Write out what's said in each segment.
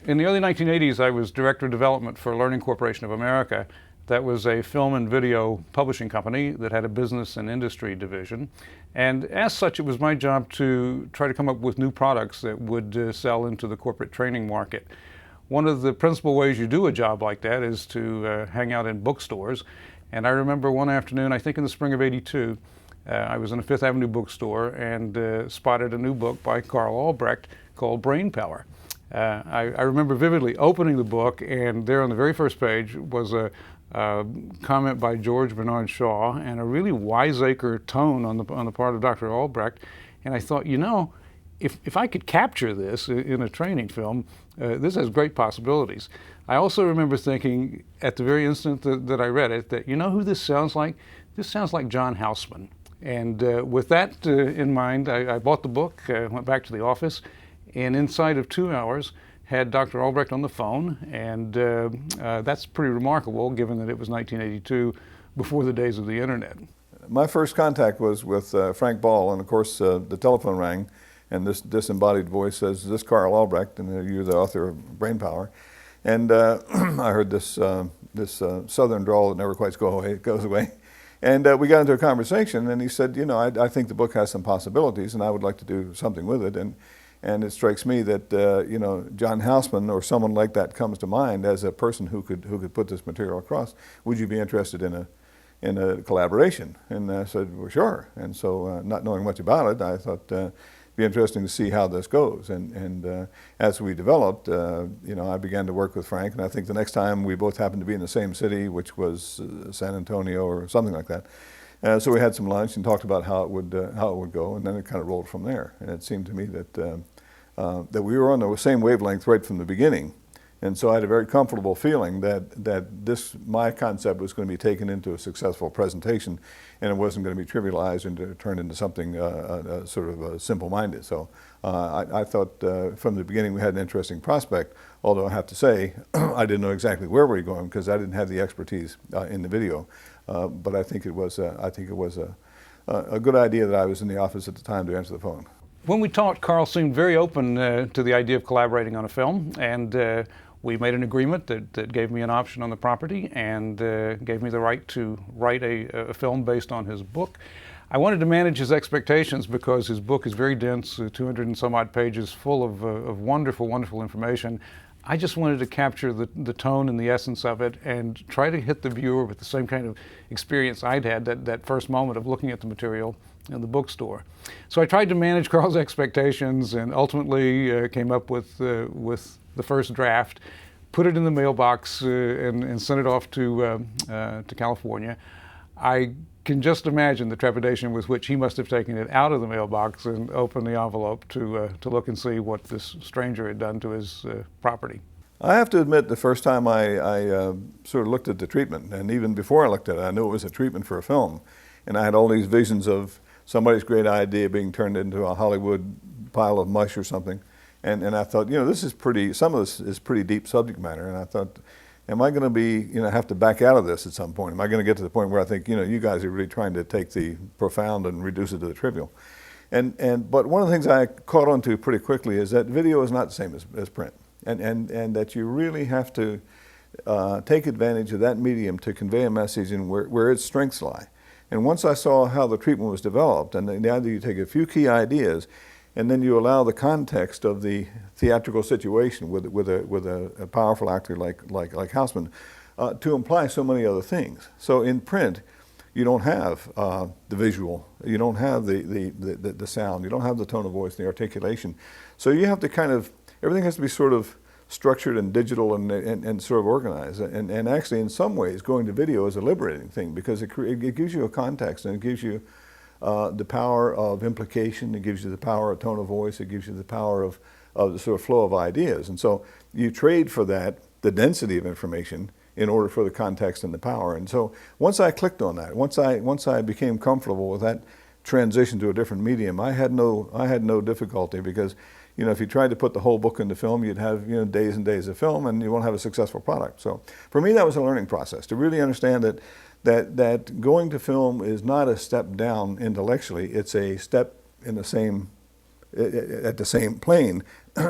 In the early 1980s, I was Director of Development for Learning Corporation of America. That was a film and video publishing company that had a business and industry division. And as such, it was my job to try to come up with new products that would sell into the corporate training market. One of the principal ways you do a job like that is to hang out in bookstores. And I remember one afternoon, I think in the spring of '82, I was in a Fifth Avenue bookstore and spotted a new book by Karl Albrecht called Brain Power. I remember vividly opening the book, and there on the very first page was a comment by George Bernard Shaw and a really wiseacre tone on the part of Dr. Albrecht. And I thought, you know, if I could capture this in a training film, this has great possibilities. I also remember thinking at the very instant that I read it that, you know who this sounds like? This sounds like John Houseman. And with that in mind, I bought the book, went back to the office, and inside of 2 hours had Dr. Albrecht on the phone, and that's pretty remarkable given that it was 1982, before the days of the internet. My first contact was with Frank Ball, and of course the telephone rang, and this disembodied voice says, "Is this Karl Albrecht?" And you're the author of Brain Power. And I heard this southern drawl that never quite goes away. And we got into a conversation, and he said, you know, I think the book has some possibilities, and I would like to do something with it. And it strikes me that, you know, John Houseman or someone like that comes to mind as a person who could put this material across. Would you be interested in a collaboration? And I said, well, sure. And so not knowing much about it, I thought it'd be interesting to see how this goes. And as we developed, you know, I began to work with Frank, and I think the next time we both happened to be in the same city, which was San Antonio or something like that. So we had some lunch and talked about how it would go, and then it kind of rolled from there. And it seemed to me that that we were on the same wavelength right from the beginning. And so I had a very comfortable feeling that my concept was going to be taken into a successful presentation, and it wasn't going to be trivialized and turned into something sort of simple-minded. So I thought from the beginning we had an interesting prospect, although I have to say I didn't know exactly where we were going because I didn't have the expertise in the video. But I think it was a good idea that I was in the office at the time to answer the phone. When we talked, Karl seemed very open to the idea of collaborating on a film, and we made an agreement that gave me an option on the property and gave me the right to write a film based on his book. I wanted to manage his expectations because his book is very dense, 200 and some odd pages, full of wonderful, wonderful information. I just wanted to capture the tone and the essence of it and try to hit the viewer with the same kind of experience I'd had that first moment of looking at the material in the bookstore. So I tried to manage Karl's expectations and ultimately came up with the first draft, put it in the mailbox and sent it off to California. I can just imagine the trepidation with which he must have taken it out of the mailbox and opened the envelope to look and see what this stranger had done to his property. I have to admit, the first time I sort of looked at the treatment, and even before I looked at it, I knew it was a treatment for a film. And I had all these visions of somebody's great idea being turned into a Hollywood pile of mush or something. And I thought, you know, some of this is pretty deep subject matter. And I thought, am I going to have to back out of this at some point? Am I going to get to the point where I think, you know, you guys are really trying to take the profound and reduce it to the trivial? But one of the things I caught on to pretty quickly is that video is not the same as print. And that you really have to take advantage of that medium to convey a message and where its strengths lie. And once I saw how the treatment was developed, and the idea you take a few key ideas, and then you allow the context of the theatrical situation with a powerful actor like Houseman to imply so many other things. So in print, you don't have the visual, you don't have the sound, you don't have the tone of voice, the articulation. So you have to everything has to be sort of structured and digital and sort of organized. And actually, in some ways, going to video is a liberating thing because it gives you a context and it gives you the power of implication, it gives you the power of tone of voice, it gives you the power of the sort of flow of ideas. And so you trade for that, the density of information, in order for the context and the power. And so once I clicked on that, once I became comfortable with that transition to a different medium, I had no difficulty because, you know, if you tried to put the whole book into film, you'd have, you know, days and days of film and you won't have a successful product. So for me, that was a learning process to really understand that going to film is not a step down intellectually, it's a step in at the same plane,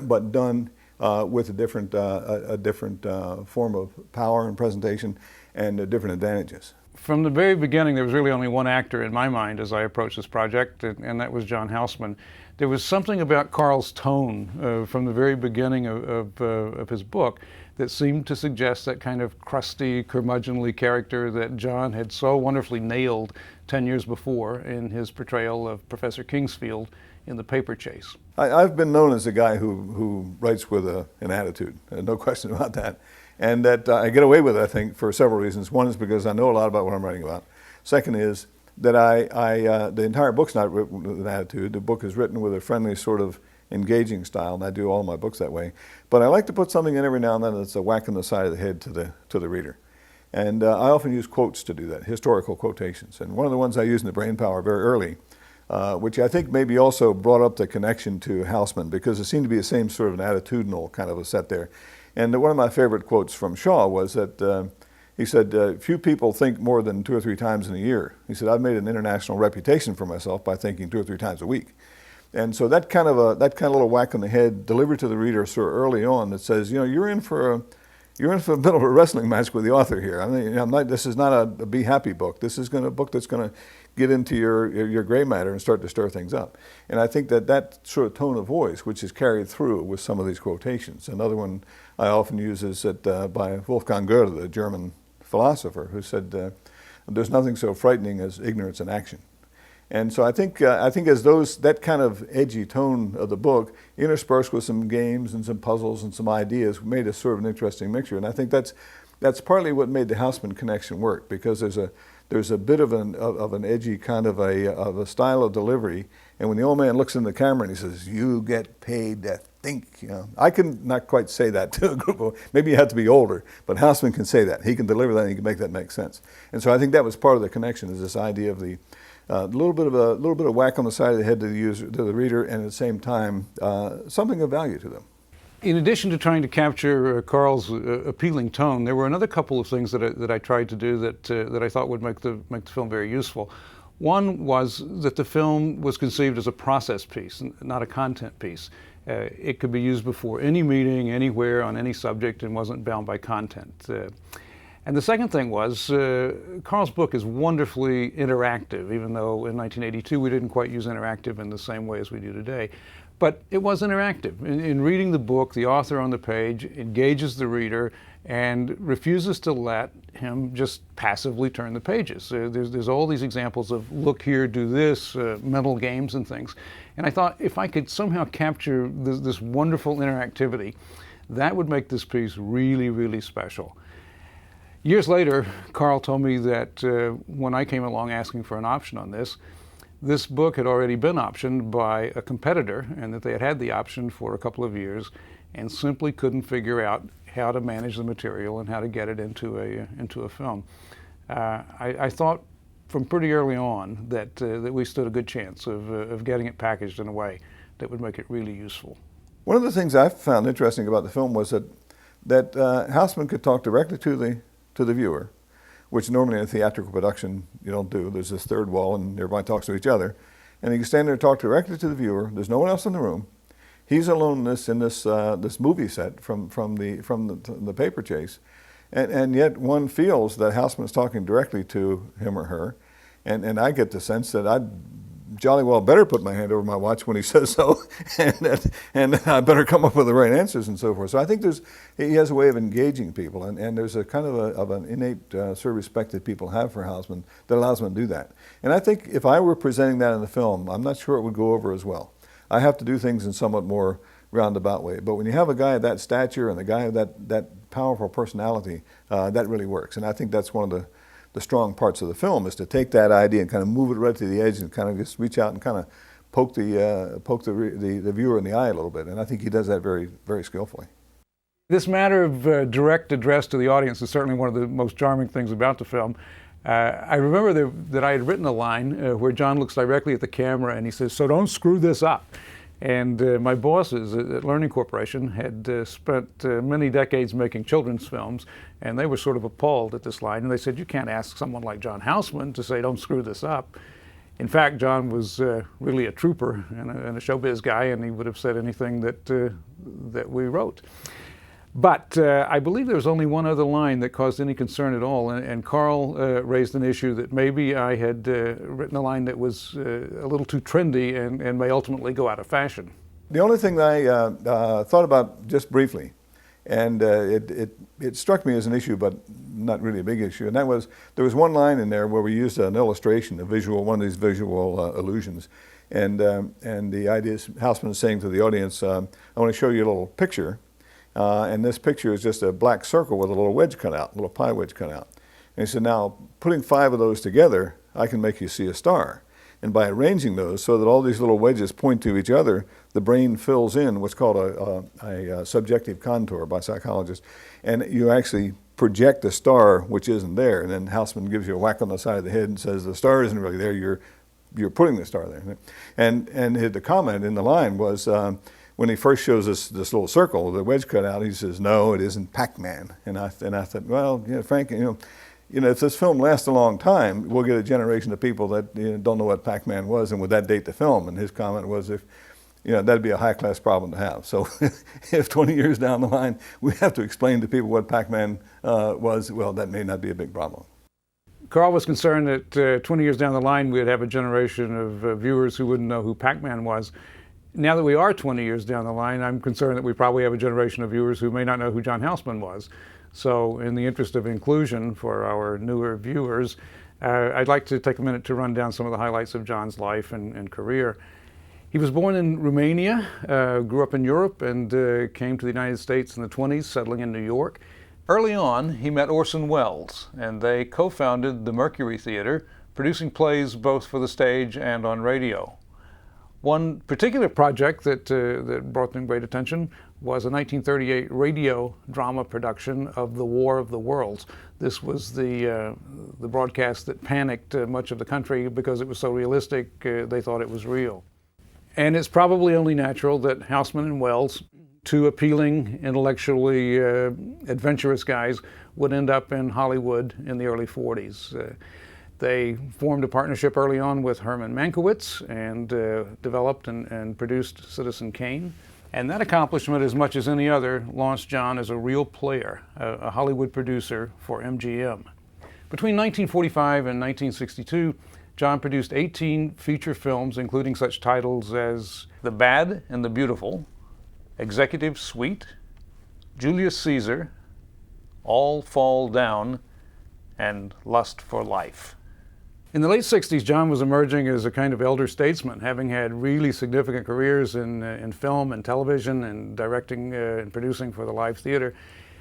but done with a different form of power and presentation and different advantages. From the very beginning, there was really only one actor in my mind as I approached this project, and that was John Houseman. There was something about Karl's tone from the very beginning of his book that seemed to suggest that kind of crusty, curmudgeonly character that John had so wonderfully nailed 10 years before in his portrayal of Professor Kingsfield in The Paper Chase. I've been known as a guy who writes with an attitude, no question about that. And that I get away with it, I think, for several reasons. One is because I know a lot about what I'm writing about. Second is that the entire book's not written with an attitude. The book is written with a friendly, sort of engaging style, and I do all my books that way. But I like to put something in every now and then that's a whack in the side of the head to the reader. And I often use quotes to do that, historical quotations. And one of the ones I used in The Brain Power very early, which I think maybe also brought up the connection to Houseman, because it seemed to be the same sort of an attitudinal kind of a set there. And one of my favorite quotes from Shaw was that he said, few people think more than 2 or 3 times in a year. He said, I've made an international reputation for myself by thinking 2 or 3 times a week. And so that kind of little whack on the head delivered to the reader so early on that says, you're in for a bit of a wrestling match with the author here. I mean, this is not a be happy book. This is a book that's going to get into your gray matter and start to stir things up. And I think that sort of tone of voice, which is carried through with some of these quotations. Another one I often use is by Wolfgang Goethe, the German philosopher, who said, there's nothing so frightening as ignorance in action. And so I think as that kind of edgy tone of the book, interspersed with some games and some puzzles and some ideas, made a sort of an interesting mixture. And I think that's partly what made the Houseman connection work, because there's a bit of an edgy kind of a style of delivery. And when the old man looks in the camera and he says, "You get paid to think," I can not quite say that to a group of, maybe you have to be older, but Houseman can say that. He can deliver that and he can make that make sense. And so I think that was part of the connection, is this idea of the little bit of whack on the side of the head to the user, to the reader, and at the same time something of value to them. In addition to trying to capture Karl's appealing tone, there were another couple of things that I tried to do that I thought would make the film very useful. One was that the film was conceived as a process piece, not a content piece. It could be used before any meeting, anywhere, on any subject, and wasn't bound by content. And the second thing was, Karl's book is wonderfully interactive, even though in 1982 we didn't quite use interactive in the same way as we do today. But it was interactive. In reading the book, the author on the page engages the reader and refuses to let him just passively turn the pages. There's all these examples of look here, do this, mental games and things. And I thought if I could somehow capture this wonderful interactivity, that would make this piece really, really special. Years later, Karl told me that when I came along asking for an option on this book had already been optioned by a competitor, and that they had had the option for a couple of years and simply couldn't figure out how to manage the material and how to get it into a film. I thought from pretty early on that we stood a good chance of getting it packaged in a way that would make it really useful. One of the things I found interesting about the film was that Houseman could talk directly to the viewer, which normally in a theatrical production you don't do. There's this third wall and everybody talks to each other. And he can stand there and talk directly to the viewer. There's no one else in the room. He's alone in this movie set from the Paper Chase. And yet one feels that Houseman's talking directly to him or her. And I get the sense that I'd jolly well better put my hand over my watch when he says so, and I better come up with the right answers and so forth. So I think he has a way of engaging people, and there's a kind of an innate sort of respect that people have for Houseman that allows him to do that. And I think if I were presenting that in the film, I'm not sure it would go over as well. I have to do things in somewhat more roundabout way. But when you have a guy of that stature and a guy of that powerful personality, that really works. And I think that's one of the strong parts of the film, is to take that idea and kind of move it right to the edge and kind of just reach out and kind of poke the viewer in the eye a little bit. And I think he does that very, very skillfully. This matter of direct address to the audience is certainly one of the most charming things about the film. I remember that I had written a line where John looks directly at the camera and he says, "So don't screw this up." And my bosses at Learning Corporation had spent many decades making children's films, and they were sort of appalled at this line. And they said, "You can't ask someone like John Houseman to say, 'Don't screw this up.'" In fact, John was really a trooper and a showbiz guy, and he would have said anything that we wrote. But I believe there was only one other line that caused any concern at all, and Karl raised an issue that maybe I had written a line that was a little too trendy and may ultimately go out of fashion. The only thing that I thought about just briefly, and it struck me as an issue, but not really a big issue, and that was, there was one line in there where we used an illustration, a visual, one of these visual illusions, and the idea is, Houseman is saying to the audience, I want to show you a little picture, and this picture is just a black circle with a little wedge cut out, a little pie wedge cut out. And he said, now, putting 5 of those together, I can make you see a star. And by arranging those so that all these little wedges point to each other, the brain fills in what's called a subjective contour by psychologists. And you actually project a star which isn't there. And then Houseman gives you a whack on the side of the head and says, the star isn't really there, you're putting the star there. And the comment in the line was, when he first shows us this little circle, the wedge cut out, he says, no, it isn't Pac-Man. And I thought, well, Frank, if this film lasts a long time, we'll get a generation of people that don't know what Pac-Man was, and would that date the film? And his comment was, that'd be a high-class problem to have. So if 20 years down the line we have to explain to people what Pac-Man was, well, that may not be a big problem. Karl was concerned that 20 years down the line we'd have a generation of viewers who wouldn't know who Pac-Man was. Now that we are 20 years down the line, I'm concerned that we probably have a generation of viewers who may not know who John Houseman was. So in the interest of inclusion for our newer viewers, I'd like to take a minute to run down some of the highlights of John's life and career. He was born in Romania, grew up in Europe, and came to the United States in the 20s, settling in New York. Early on, he met Orson Welles, and they co-founded the Mercury Theater, producing plays both for the stage and on radio. One particular project that brought them great attention was a 1938 radio drama production of The War of the Worlds. This was the broadcast that panicked much of the country because it was so realistic, they thought it was real. And it's probably only natural that Houseman and Welles, two appealing, intellectually adventurous guys, would end up in Hollywood in the early 40s. They formed a partnership early on with Herman Mankiewicz and developed and produced Citizen Kane. And that accomplishment, as much as any other, launched John as a real player, a Hollywood producer for MGM. Between 1945 and 1962, John produced 18 feature films, including such titles as The Bad and the Beautiful, Executive Suite, Julius Caesar, All Fall Down, and Lust for Life. In the late 60s, John was emerging as a kind of elder statesman, having had really significant careers in film and television and directing and producing for the live theater.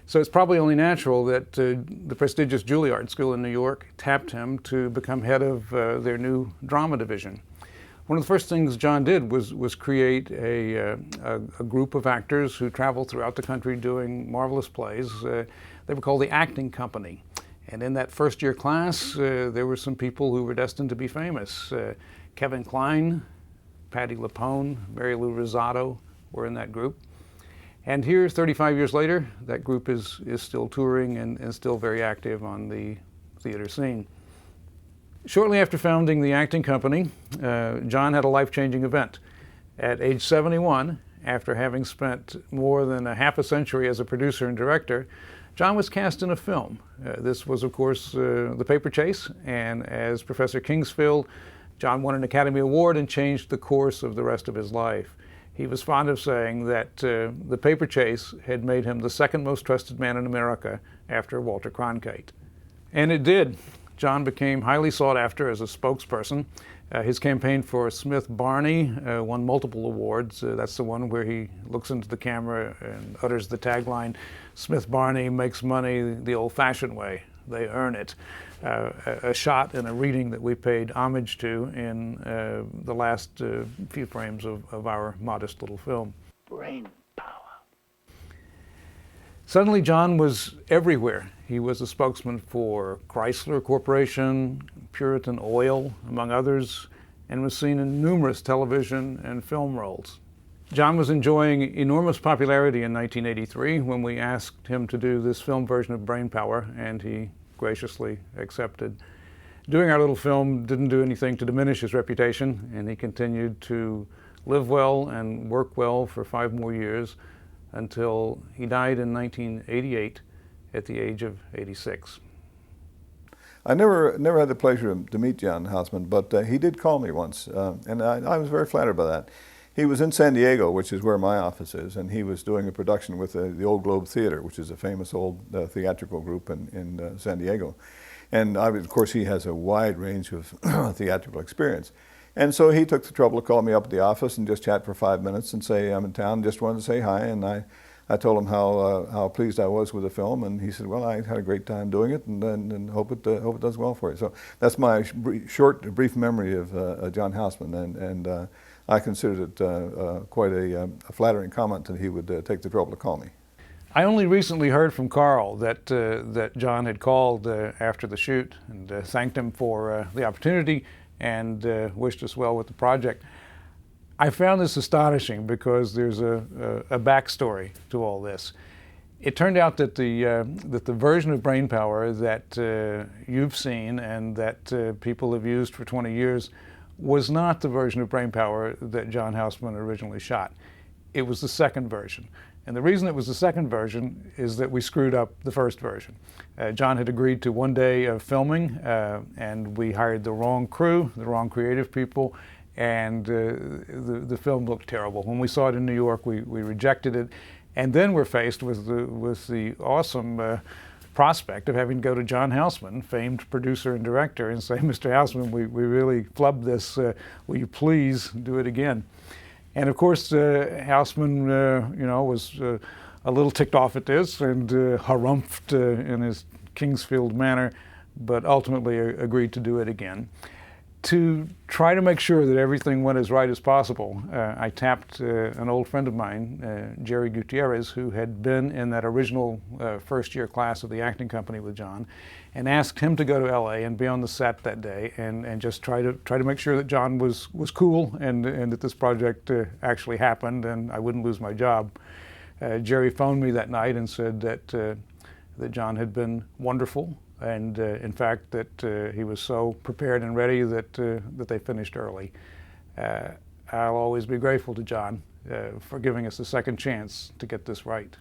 So it's probably only natural that the prestigious Juilliard School in New York tapped him to become head of their new drama division. One of the first things John did was create a group of actors who traveled throughout the country doing marvelous plays. They were called the Acting Company. And in that first-year class, there were some people who were destined to be famous. Kevin Kline, Patti LuPone, Mary Lou Rosado were in that group. And here, 35 years later, that group is still touring and still very active on the theater scene. Shortly after founding the Acting Company, John had a life-changing event. At age 71, after having spent more than a half a century as a producer and director, John was cast in a film. This was, of course, The Paper Chase, and as Professor Kingsfield, John won an Academy Award and changed the course of the rest of his life. He was fond of saying that The Paper Chase had made him the second most trusted man in America after Walter Cronkite. And it did. John became highly sought after as a spokesperson. His campaign for Smith Barney won multiple awards. That's the one where he looks into the camera and utters the tagline, "Smith Barney makes money the old-fashioned way. They earn it." A shot and a reading that we paid homage to in the last few frames of our modest little film. Brain power. Suddenly, John was everywhere. He was a spokesman for Chrysler Corporation, Puritan Oil, among others, and was seen in numerous television and film roles. John was enjoying enormous popularity in 1983 when we asked him to do this film version of Brain Power, and he graciously accepted. Doing our little film didn't do anything to diminish his reputation, and he continued to live well and work well for 5 more years until he died in 1988 at the age of 86. I never had the pleasure to meet John Houseman, but he did call me once, and I was very flattered by that. He was in San Diego, which is where my office is, and he was doing a production with the Old Globe Theater, which is a famous old theatrical group in San Diego. And of course, he has a wide range of theatrical experience. And so he took the trouble to call me up at the office and just chat for 5 minutes and say, I'm in town, just wanted to say hi. And I told him how pleased I was with the film, and he said, well, I had a great time doing it, and hope it does well for you. So that's my brief memory of John Houseman, and I considered it quite a flattering comment that he would take the trouble to call me. I only recently heard from Karl that John had called after the shoot and thanked him for the opportunity and wished us well with the project. I found this astonishing because there's a backstory to all this. It turned out that the version of brainpower that you've seen and that people have used for 20 years was not the version of brainpower that John Houseman originally shot. It was the second version. And the reason it was the second version is that we screwed up the first version. John had agreed to 1 day of filming, and we hired the wrong crew, the wrong creative people, and the film looked terrible. When we saw it in New York, we rejected it, and then we're faced with the awesome prospect of having to go to John Houseman, famed producer and director, and say, Mr. Houseman, we really flubbed this. Will you please do it again? And of course, Houseman, was a little ticked off at this and harumphed in his Kingsfield manner, but ultimately agreed to do it again. To try to make sure that everything went as right as possible, I tapped an old friend of mine, Jerry Gutierrez, who had been in that original first-year class of the acting company with John, and asked him to go to LA and be on the set that day and just try to make sure that John was cool and that this project actually happened and I wouldn't lose my job. Jerry phoned me that night and said that John had been wonderful, and in fact that he was so prepared and ready that they finished early. I'll always be grateful to John for giving us a second chance to get this right.